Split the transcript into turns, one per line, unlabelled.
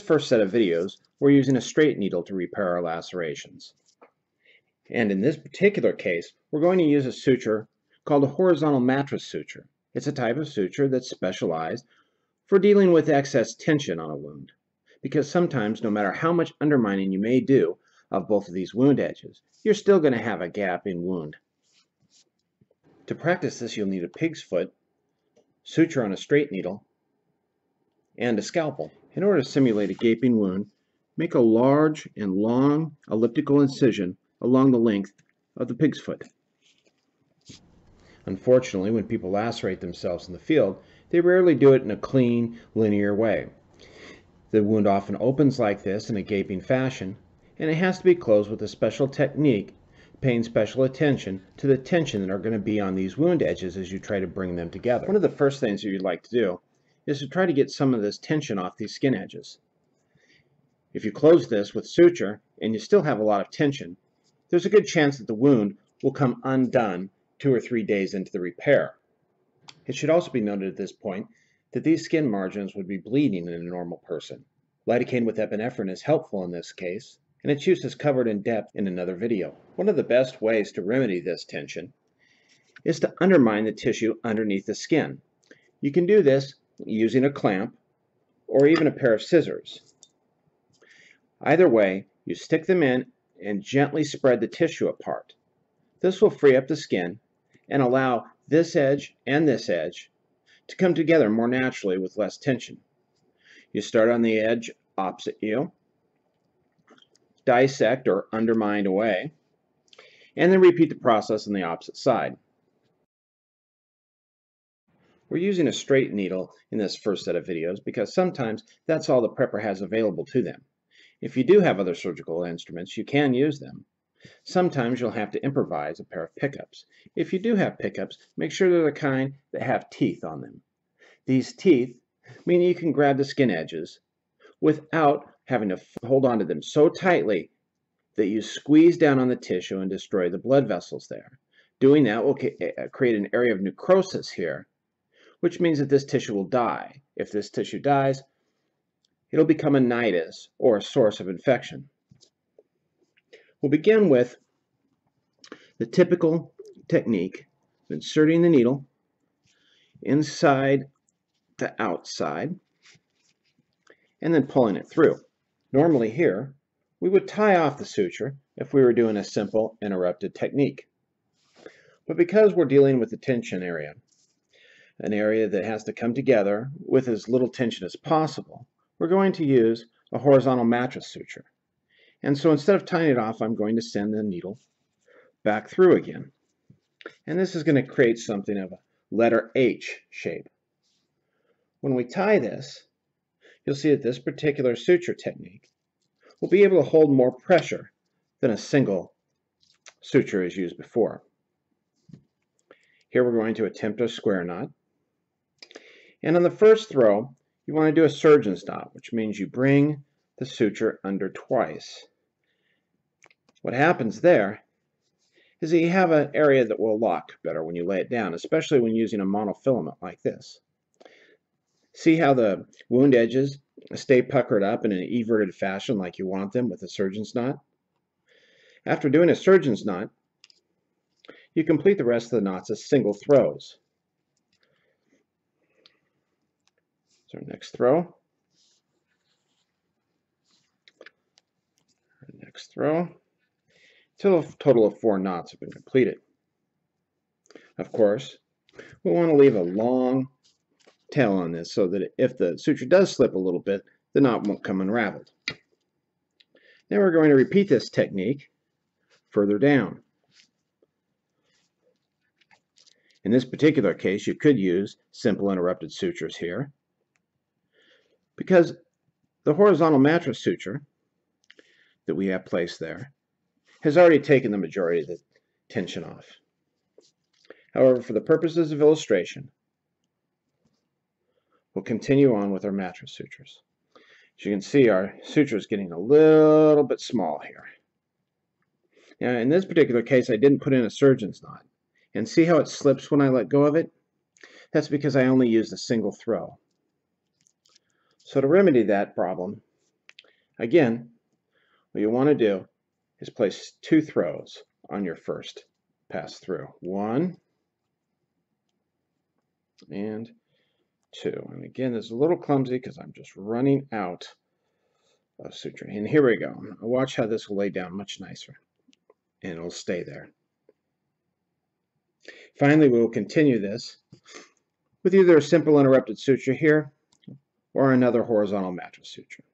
first set of videos, we're using a straight needle to repair our lacerations. And in this particular case, we're going to use a suture called a horizontal mattress suture. It's a type of suture that's specialized for dealing with excess tension on a wound, because sometimes, no matter how much undermining you may do of both of these wound edges, you're still going to have a gap in wound. To practice this, you'll need a pig's foot, suture on a straight needle, and a scalpel. In order to simulate a gaping wound, make a large and long elliptical incision along the length of the pig's foot. Unfortunately, when people lacerate themselves in the field, they rarely do it in a clean, linear way. The wound often opens like this in a gaping fashion, and it has to be closed with a special technique, paying special attention to the tension that are going to be on these wound edges as you try to bring them together. One of the first things that you'd like to do is to try to get some of this tension off these skin edges. If you close this with suture and you still have a lot of tension, there's a good chance that the wound will come undone 2 or 3 days into the repair. It should also be noted at this point that these skin margins would be bleeding in a normal person. Lidocaine with epinephrine is helpful in this case, and its use is covered in depth in another video. One of the best ways to remedy this tension is to undermine the tissue underneath the skin. You can do this using a clamp or even a pair of scissors. Either way, you stick them in and gently spread the tissue apart. This will free up the skin and allow this edge and this edge to come together more naturally with less tension. You start on the edge opposite you, dissect or undermine away, and then repeat the process on the opposite side. We're using a straight needle in this first set of videos because sometimes that's all the prepper has available to them. If you do have other surgical instruments, you can use them. Sometimes you'll have to improvise a pair of pickups. If you do have pickups, make sure they're the kind that have teeth on them. These teeth mean you can grab the skin edges without having to hold on to them so tightly that you squeeze down on the tissue and destroy the blood vessels there. Doing that will create an area of necrosis here, which means that this tissue will die. If this tissue dies, it'll become a nidus or a source of infection. We'll begin with the typical technique of inserting the needle inside the outside and then pulling it through. Normally here, we would tie off the suture if we were doing a simple interrupted technique. But because we're dealing with the tension area, an area that has to come together with as little tension as possible, we're going to use a horizontal mattress suture. And so instead of tying it off, I'm going to send the needle back through again. And this is going to create something of a letter H shape. When we tie this, you'll see that this particular suture technique will be able to hold more pressure than a single suture as used before. Here we're going to attempt a square knot. And on the first throw, you want to do a surgeon's knot, which means you bring the suture under twice. What happens there is that you have an area that will lock better when you lay it down, especially when using a monofilament like this. See how the wound edges stay puckered up in an everted fashion like you want them with a surgeon's knot? After doing a surgeon's knot, you complete the rest of the knots as single throws. So next throw. Next throw, till a total of 4 knots have been completed. Of course, we want to leave a long tail on this so that if the suture does slip a little bit, the knot won't come unraveled. Now we're going to repeat this technique further down. In this particular case, you could use simple interrupted sutures here, because the horizontal mattress suture that we have placed there has already taken the majority of the tension off. However, for the purposes of illustration, we'll continue on with our mattress sutures. As you can see, our suture is getting a little bit small here. Now, in this particular case, I didn't put in a surgeon's knot. And see how it slips when I let go of it? That's because I only used a single throw. So to remedy that problem, Again, what you want to do is place 2 throws on your first pass through. 1 and 2. And again, this is a little clumsy because I'm just running out of suture. And here we go. Watch how this will lay down much nicer, and it'll stay there. Finally, we will continue this with either a simple interrupted suture here or another horizontal mattress suture.